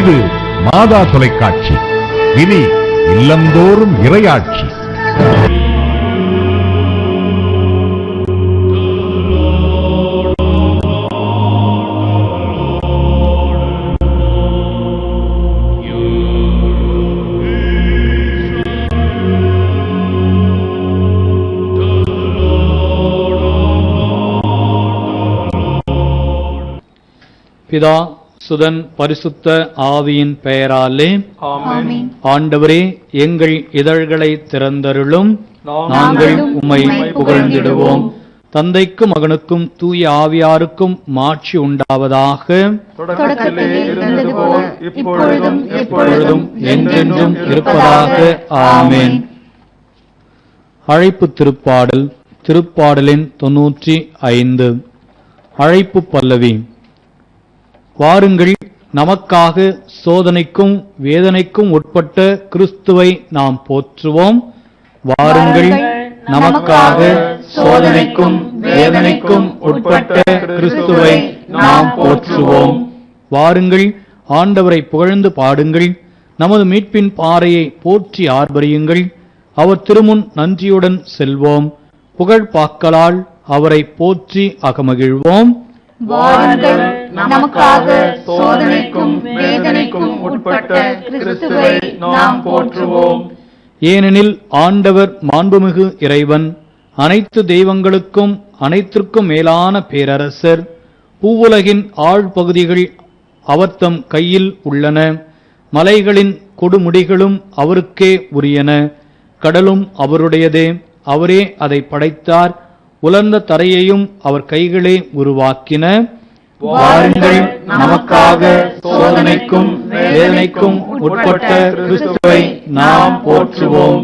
இது மாதா தொலைக்காட்சி. இனி இல்லந்தோறும் இறையாட்சி. பிதா, சுதன், பரிசுத்த ஆவியின் பெயராலே ஆமென். ஆண்டவரே, எங்கள் இதழ்களை திறந்தருளும். நாங்கள் உம்மை புகழ்ந்திடுவோம். தந்தைக்கும் மகனுக்கும் தூய ஆவியாருக்கும் மாட்சி உண்டாவதாக. தொடக்கத்திலே இருந்தது போல் இப்பொழுதும் எப்பொழுதும் என்றென்றும் இருப்பதாக. ஆமென். அழைப்பு திருப்பாடல். திருப்பாடலின் 95. அழைப்பு பல்லவி. வாருங்கள், நமக்காக சோதனைக்கும் வேதனைக்கும் உட்பட்ட கிறிஸ்துவை நாம் போற்றுவோம். வாருங்கள், நமக்காக சோதனைக்கும் வேதனைக்கும் உட்பட்ட கிறிஸ்துவை நாம் போற்றுவோம். வாருங்கள், ஆண்டவரை புகழ்ந்து பாடுங்கள். நமது மீட்பின் பாறையை போற்றி ஆர்ப்பரியுங்கள். அவர் திருமுன் நன்றியுடன் செல்வோம். புகழ் பாக்களால் அவரை போற்றி அகமகிழ்வோம். வாருங்கள், நமக்காக சோதனைக்கும் வேதனைக்கும் உட்பட்ட கிறிஸ்துவை நாம் போற்றுவோம். ஏனெனில் ஆண்டவர் மாண்புமிகு இறைவன், அனைத்து தெய்வங்களுக்கும் அனைத்திற்கும் மேலான பேரரசர். பூவுலகின் ஆழ்பகுதிகள் அவர்தம் கையில் உள்ளன. மலைகளின் கொடுமுடிகளும் அவருக்கே உரியன. கடலும் அவருடையதே, அவரே அதை படைத்தார். உலர்ந்த தரையையும் அவர் கைகளே உருவாக்கின. வாருங்கள், நமக்காக சோதனைக்கும் வேதனைக்கும் உட்பட்ட கிறிஸ்துவை நாம் போற்றுவோம்.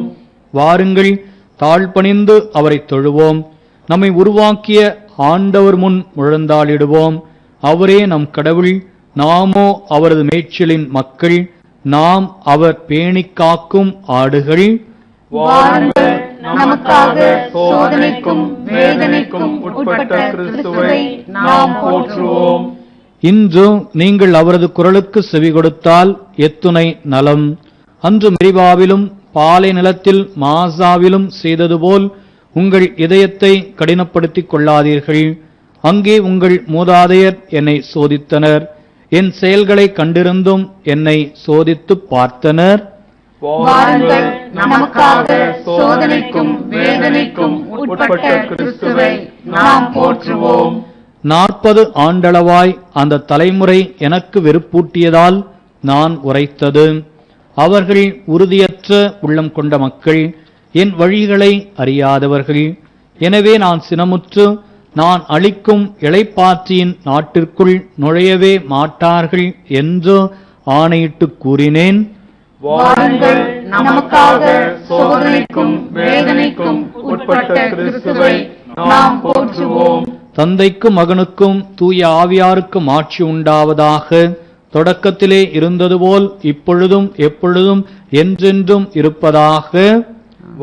வாருங்கள், தாழ்பணிந்து அவரை தொழுவோம். நம்மை உருவாக்கிய ஆண்டவர் முன் முழந்தாளிடுவோம். அவரே நம் கடவுள், நாமோ அவரது மேய்ச்சலின் மக்கள். நாம் அவர் பேணிக் காக்கும் ஆடுகள். வாருங்கள், நமக்காக சோதனைக்கும் வேதனைக்கும் உட்பட்ட கிறிஸ்துவை நாம் போற்றுவோம். இன்று நீங்கள் அவரது குரலுக்கு செவி கொடுத்தால் எத்துணை நலம். அன்று மெரிபாவிலும் பாலை நிலத்தில் மாசாவிலும் செய்தது போல் உங்கள் இதயத்தை கடினப்படுத்திக் கொள்ளாதீர்கள். அங்கே உங்கள் மூதாதையர் என்னை சோதித்தனர். என் செயல்களை கண்டிருந்தும் என்னை சோதித்துப் பார்த்தனர். வாருங்கள், நமக்காக சோதனைக்கும் வேதனைக்கும் உட்பட்ட கிறிஸ்துவை நாம் போற்றுவோம். 40 ஆண்டளவாய் அந்த தலைமுறை எனக்கு வெறுப்பூட்டியதால் நான் உரைத்தது. அவர்கள் உறுதியற்ற உள்ளம் கொண்ட மக்கள், என் வழிகளை அறியாதவர்கள். எனவே நான் சினமுற்று, நான் அளிக்கும் இளைப்பாற்றியின் நாட்டிற்குள் நுழையவே மாட்டார்கள் என்று ஆணையிட்டு கூறினேன். வாருங்கள், நமக்காக சோதனைக்கும் வேதனைக்கும் உட்பட்ட கிறிஸ்துவை நாம் போற்றுவோம். தந்தைக்கும் மகனுக்கும் தூய ஆவியாருக்கும் ஆட்சி உண்டாவதாக. தொடக்கத்திலே இருந்தது போல் இப்பொழுதும் எப்பொழுதும் என்றென்றும் இருப்பதாக.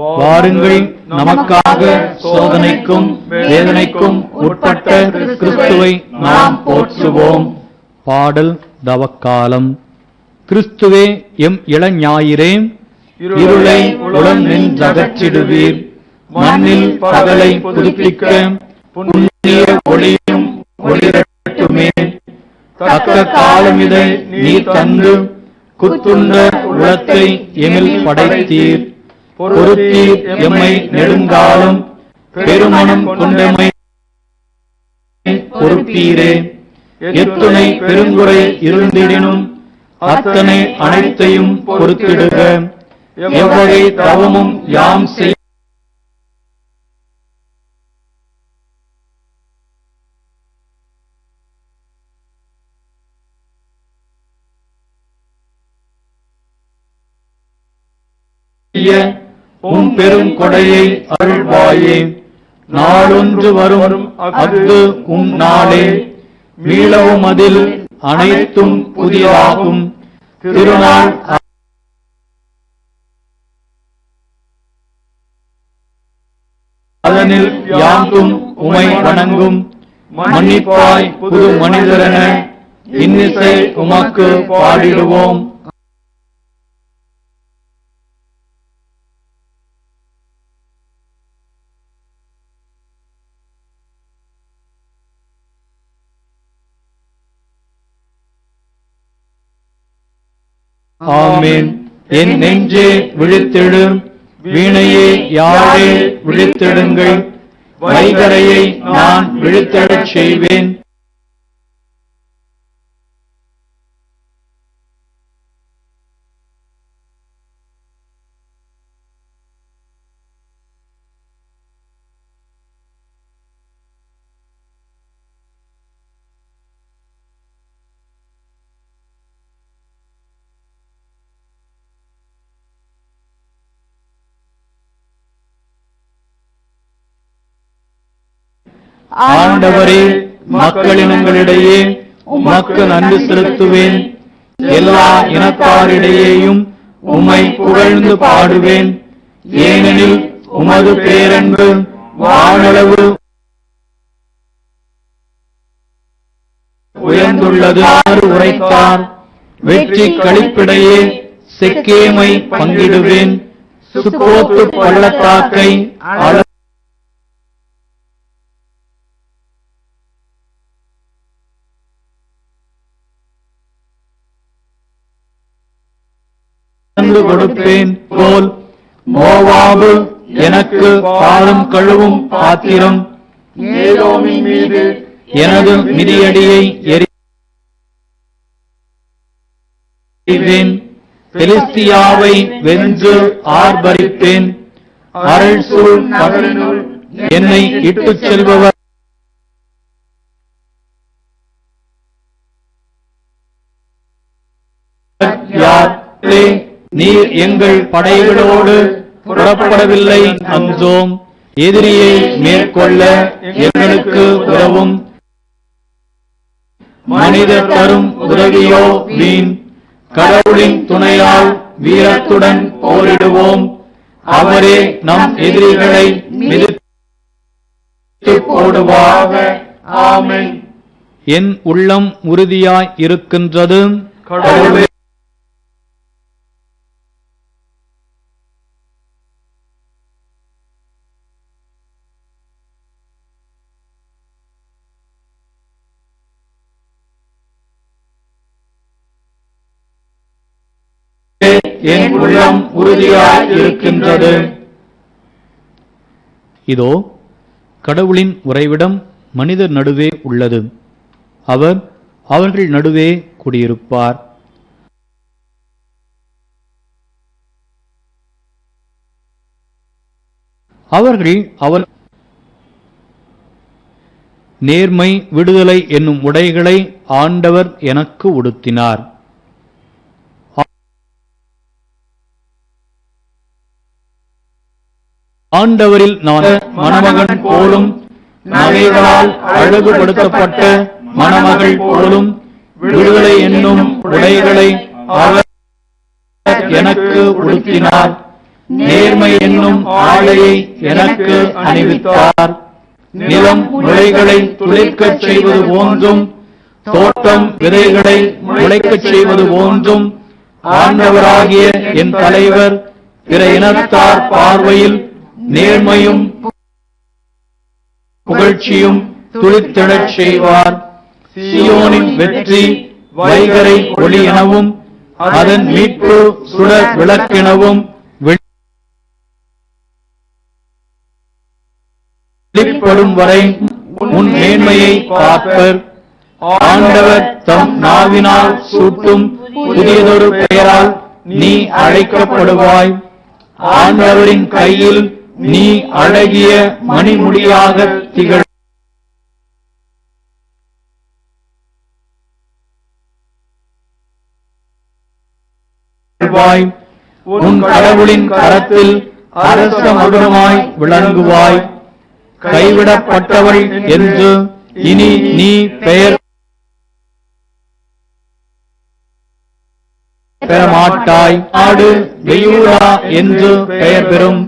வாருங்கள், நமக்காக சோதனைக்கும் வேதனைக்கும் உட்பட்ட கிறிஸ்துவை நாம் போற்றுவோம். பாடல் தவக்காலம். கிறிஸ்துவே எம் இளஞாயிறே, இருளை உளம் நின்றகற்றிடுவீர். மண்ணில் பகலை புதுப்பிக்க புண்ணிய ஒளியும் ஒளிரட்டுமே. தக்க காலமிதை நீர் தந்து குத்துண்ட உளத்தை எமில் படைத்தீர். பொறுத்தீர் எம்மை நெடுங்காலம், பெருமனம் கொண்டமை பொறுப்பீரே. எத்துணை பெருங்குறை இருந்திடினும் அத்தனை அனைத்தையும் பொறுத்திடுக. எவ்வகை தவமும் யாம் செய்ய உம் பெரும் கொடையை அருள்வாயே. நாளொன்று வரும் அஃது உம் நாளே. மீளவும் அதில் அனைத்தும் புதிதாகும். திருநாள் அதனில் யாங்கும் உமை வணங்கும். மன்னிப்பாய் புது மனிதரென இன்னிசை உமக்கு பாடிடுவோம். ஆமென். என் நெஞ்சே விழித்தெழு, வீணையே யாழே விழித்தெழுங்கள், வைகரையை நான் விழித்தெழச் செய்வேன். ஆண்டவரே, மக்களினங்களிடையே உமக்கு நன்றி செலுத்துவேன். எல்லா இனத்தாரிடையேயும் உம்மை புகழ்ந்து பாடுவேன். ஏனெனில் உமது பேரன்பு வானளவு உயர்ந்துள்ளது. உரைத்தார், வெற்றி களிப்பிடையே செக்கேமை பங்கிடுவேன். சுக்கோத்து பள்ளத்தாக்கை கொடுப்பேன் போல் மோவாபு எனக்கு பாலும் கழுவும் பாத்திரம். ஏதோமின் மீது எனது மிதியடியை எறிவேன். பெலிஸ்தியாவை வென்று ஆர்ப்பரிப்பேன். அருள் சூழ் நகரினுள் என்னை இட்டுச் செல்பவர் யார்? நீர் எங்கள் படைகளோடு புறப்படவில்லை அன்றோம். எதிரியை மேற்கொள்ள எங்களுக்கு உதவும். மனிதர் தரும் உதவியோ வீண். கடவுளின் துணையால் வீரத்துடன் போரிடுவோம். அவரே நம் எதிரிகளை மிதித்து போடுவார். ஆமென். என் உள்ளம் உறுதியாய் இருக்கின்றது. கடவுளே, என் உள்ளம் உறுதியாய் இருக்கின்றது. இதோ கடவுளின் உறைவிடம் மனிதர் நடுவே உள்ளது. அவர் அவர்கள் நடுவே குடியிருப்பார். அவர்கள் அவர் நேர்மை விடுதலை என்னும் உடைகளை ஆண்டவர் எனக்கு உடுத்தினார். ஆண்டவரில் நான் மணமகன் போலும், நகைகளால் அழகுபடுத்தப்பட்ட மணமகள் போலும் விடுதலை என்னும் உடைகளை அவர் எனக்கு உடுத்தினார். நேர்மை என்னும் ஆடையை எனக்கு அணிவித்தார். நிலம் முளைகளை துளிர்க்கச் செய்வது போன்றும், தோட்டம் விதைகளை முளைக்கச் செய்வது போன்றும், ஆண்டவராகிய என் தலைவர் பிற இனத்தார் பார்வையில் நேர்மையும் புகழ்ச்சியும் துளிர்த்தெழச் செய்வார். சீயோனின் வெற்றி வைகரை ஒளி எனவும், அதன் மீட்பு சுடர் விளக்கெனவும் வெளிப்படும் வரை உன் மேன்மையை பார்ப்பர். ஆண்டவர் தம் நாவினால் சூட்டும் புதியதொரு பெயரால் நீ அழைக்கப்படுவாய். ஆண்டவரின் கையில் நீ அழகிய மணிமுடியாக திகழ்வாய். உன் கடவுளின் கரத்தில் அரச மகுடமாய் விளங்குவாய். கைவிடப்பட்டவள் என்று இனி நீ பெயர் பெறமாட்டாய். நாடு வெயூரா என்று பெயர் பெறும்.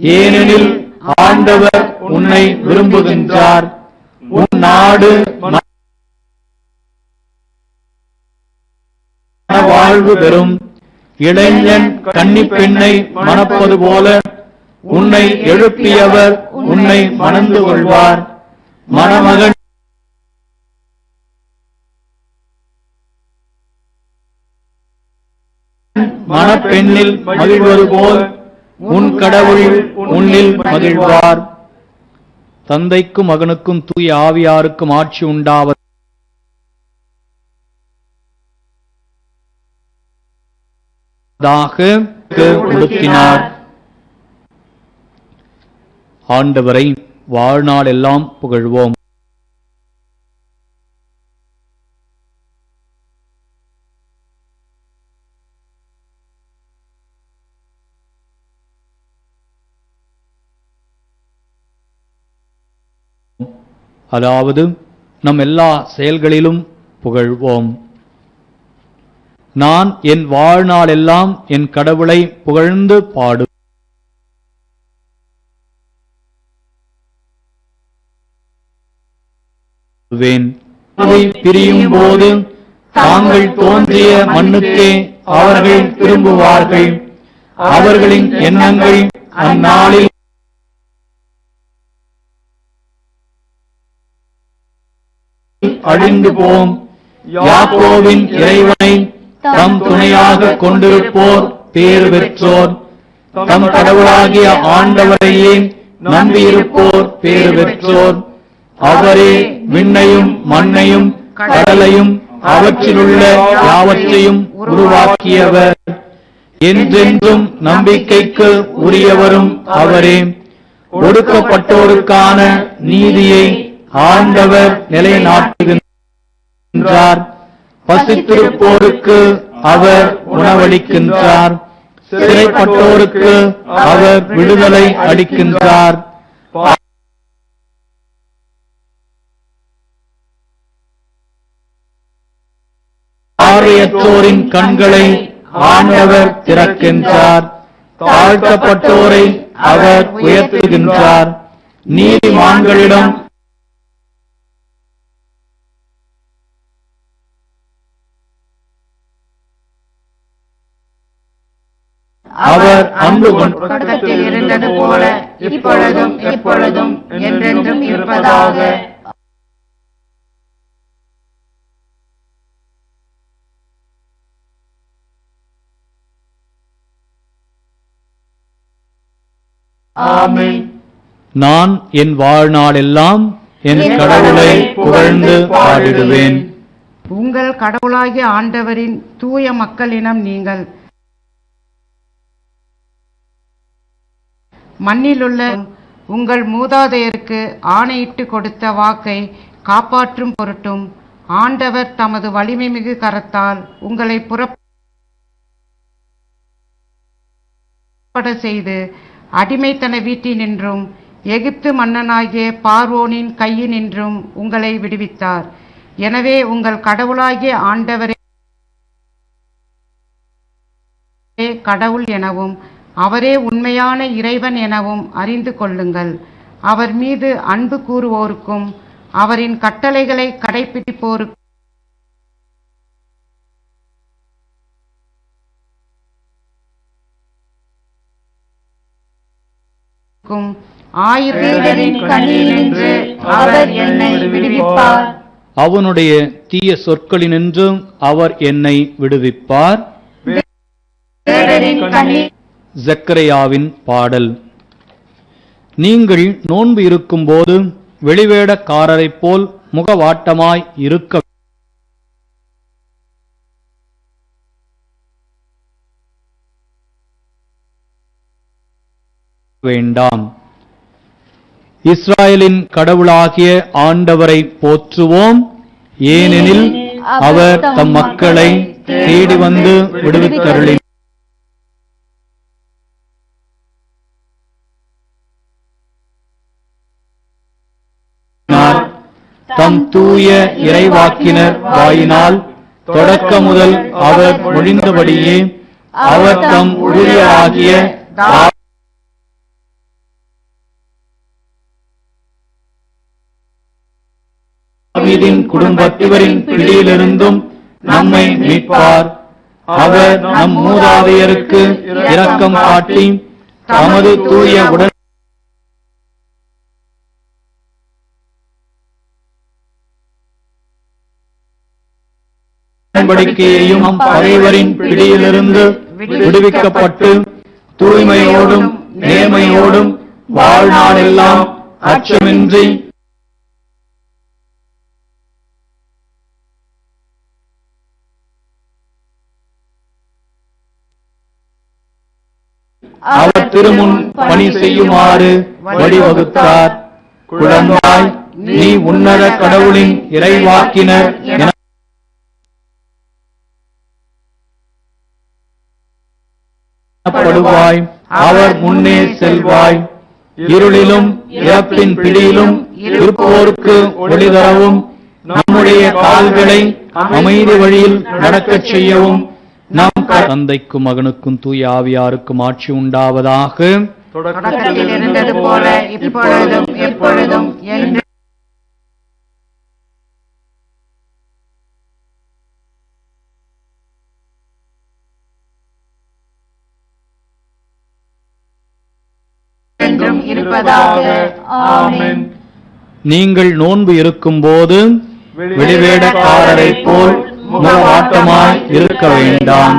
ஏனெனில் ஆண்டவர் உன்னை விரும்புகின்றார். உன் நாடு வாழ்வு பெறும். இளைஞன் கன்னிப் பெண்ணை மணப்பது போல உன்னை எழுப்பியவர் உன்னை மணந்து கொள்வார். மணமகன் மணப்பெண்ணில் மகிழ்வது போல் உன் கடவுள் உன்னில் மகிழ்வார். தந்தைக்கும் மகனுக்கும் தூய ஆவியாருக்கும் ஆட்சி உண்டாவதாக. உடுத்தினார். ஆண்டவரை வாழ்நாள் எல்லாம் புகழ்வோம். அதாவது நம் எல்லா செயல்களிலும் புகழ்வோம். நான் என் வாழ்நாள் எல்லாம் என் கடவுளை புகழ்ந்து பாடுவேன். பிரியும் போது தாங்கள் தோன்றிய மண்ணுக்கே அவர்கள் திரும்புவார்கள். அவர்களின் எண்ணங்கள் அந்நாளில் அழிந்து போம். யாக்கோபின் இறைவனை தம் துணையாக கொண்டிருப்போர் பேறு பெற்றோர். தம் கடவுளாகிய ஆண்டவரையே நம்பியிருப்போர் பேறு பெற்றோர். அவரே விண்ணையும் மண்ணையும் கடலையும் அவற்றிலுள்ள யாவற்றையும் உருவாக்கியவர். என்றென்றும் நம்பிக்கைக்கு உரியவரும் அவரே. ஒடுக்கப்பட்டோருக்கான நீதியை ஆண்டவர் நிலைநாட்டுகின்றார். பசித்திருப்போருக்கு அவர் உணவளிக்கின்றார். சிறைப்பட்டோருக்கு அவர் விடுதலை அளிக்கின்றார். பார்வையற்றோரின் கண்களை ஆண்டவர் திறக்கின்றார். தாழ்த்தப்பட்டோரை அவர் உயர்த்துகின்றார். நீதிமான்களிடம் அவர் அன்பு பக்கத்தில் இருந்தது போல இப்பொழுதும் எப்பொழுதும் என்றென்றும் இருப்பதாக. ஆமென். நான் என் வாழ்நாளெல்லாம் என் கடவுளை புகழ்ந்து பாடிடுவேன். உங்கள் கடவுளாகிய ஆண்டவரின் தூய மக்களினம் நீங்கள். மண்ணிலுள்ள உங்கள் மூதாதையருக்கு ஆணையிட்டு கொடுத்த வாக்கை காப்பாற்றும் பொருட்டும் ஆண்டவர் தமது வலிமை மிகு கரத்தால் உங்களை புறப்பட செய்து அடிமைத்தன வீட்டினின்றும் எகிப்து மன்னனாகிய பார்வோனின் கையினின்றும் உங்களை விடுவித்தார். எனவே உங்கள் கடவுளாகிய ஆண்டவரே கடவுள் எனவும் அவரே உண்மையான இறைவன் எனவும் அறிந்து கொள்ளுங்கள். அவர் மீது அன்பு கூறுவோருக்கும் அவரின் கட்டளைகளை கடைபிடிப்போருக்கும் ஆயிரம் கனியினின்று அவர் என்னை விடுவிப்பார். அவனுடைய தீய சொற்களினின்றும் அவர் என்னை விடுவிப்பார். ஜக்கரியாவின் பாடல். நீங்கள் நோன்பு இருக்கும்போது வெளிவேடக்காரரைப் போல் முகவாட்டமாய் இருக்க வேண்டாம். இஸ்ராயலின் கடவுளாகிய ஆண்டவரை போற்றுவோம். ஏனெனில் அவர் தம் மக்களை தேடி வந்து விடுவித்தருளினார். தம் தூய இறைவாக்கினர் வாயினால் தொடக்க முதல் அவர் மொழிந்தபடியே அவர் தம் ஊழியராகிய தாவீதின் குடும்பத்தினரின் பிடியிலிருந்தும் நம்மை மீட்பார். அவர் நம் மூதாதையருக்கு இரக்கம் காட்டி தமது தூய உடன்படிக்கையையும் பகைவரின் பிடியிலிருந்து விடுவிக்கப்பட்டு தூய்மையோடும் நேர்மையோடும் வாழ்நாளெல்லாம் அச்சமின்றி அவர் திருமுன் பணி செய்யுமாறு வழிவகுத்தார். குழந்தாய், நீ உன்னத கடவுளின் இறைவாக்கினர் எனப்படுவாய். அவர் முன்னே செல்வாய். இருளிலும் இறப்பின் பிடியிலும் இருப்போருக்கு ஒளி தரவும் நம்முடைய கால்களை அமைதி வழியில் நடக்கச் செய்யவும் நம் தந்தைக்கும் மகனுக்கும் தூய ஆவியாருக்கும் ஆட்சி உண்டாவதாக. தொடக்கத்தில் இருந்தது போல இப்பொழுதும் எப்பொழுதும் என்று என்றும் இருப்பதாக. ஆமென். நீங்கள் நோன்பு இருக்கும்போது வெளிவேடக்காரரைப் போல் முகவாட்டமாய் இருக்க வேண்டாம்.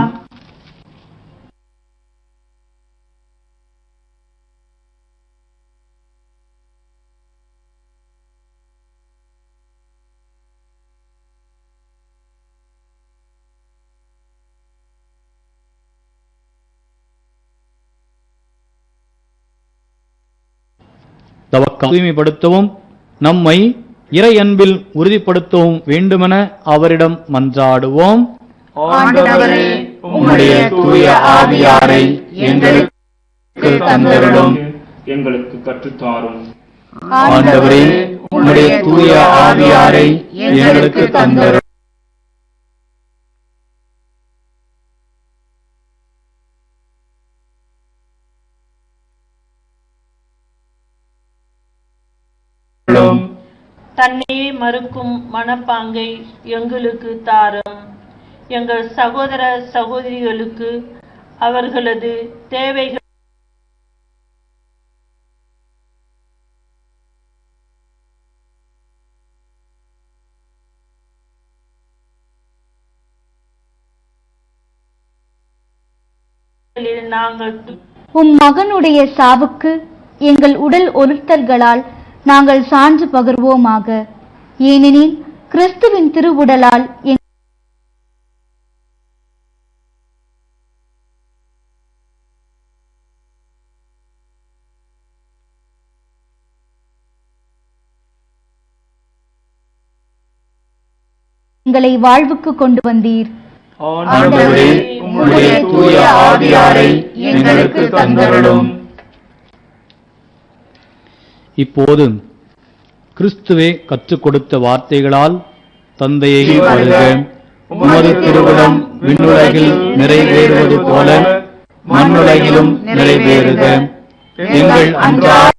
தூய்மைப்படுத்தவும் நம்மை இறை அன்பில் உறுதிப்படுத்தவும் வேண்டுமென அவரிடம் மன்றாடுவோம். ஆண்டவரே, உம்முடைய தூய ஆவியாரை எங்களுக்கு தந்தருளும். எங்களுக்கு கற்றுத்தாரும். ஆண்டவரே, உம்முடைய தூய ஆவியாரை எங்களுக்கு தந்தருளும். தன்னையே மறுக்கும் மனப்பாங்கை எங்களுக்கு தாரும். எங்கள் சகோதர சகோதரிகளுக்கு அவர்களது தேவைகள் நாங்கள் உம் மகனுடைய சாவுக்கு எங்கள் உடல் ஒருத்தல்களால் நாங்கள் சான்று பகர்வோமாக. ஏனெனில் கிறிஸ்துவின் திருவுடலால் எங்களை வாழ்வுக்கு கொண்டு வந்தீர். ஆண்டவரே, உம்முடைய தூய ஆவியாரை எங்களுக்கு தந்தருளும். இப்போது கிறிஸ்துவே கற்றுக் கொடுத்த வார்த்தைகளால் தந்தையை வருக, உமது திருவுளம் விண்ணுலகில் நிறைவேறுவது போல மண்ணுலகிலும் நிறைவேறுக. எங்கள் அன்றாட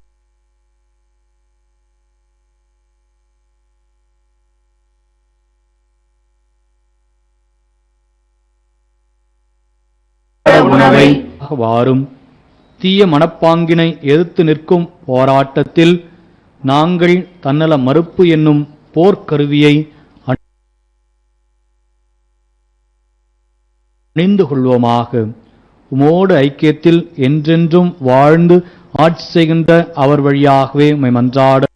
உணவை வாரும். தீய மனப்பாங்கினை எதிர்த்து நிற்கும் போராட்டத்தில் நாங்கள் தன்னல மறுப்பு என்னும் போர்க்கருவியை அணிந்து கொள்வோமாக. உமோடு ஐக்கியத்தில் என்றென்றும் வாழ்ந்து ஆட்சி செய்கின்ற அவர் வழியாகவே உம்மை மன்றாட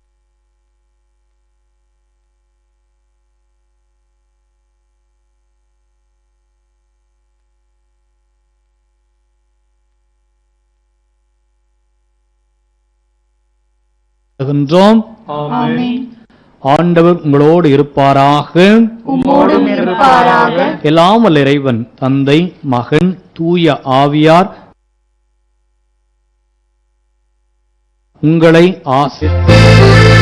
ஆண்டவர் உங்களோடு இருப்பாராக. உம்மோடும் இருப்பாராக. எல்லாம் வல்ல இறைவன் தந்தை, மகன், தூய ஆவியார் உங்களை ஆசீர்வதிப்பாராக.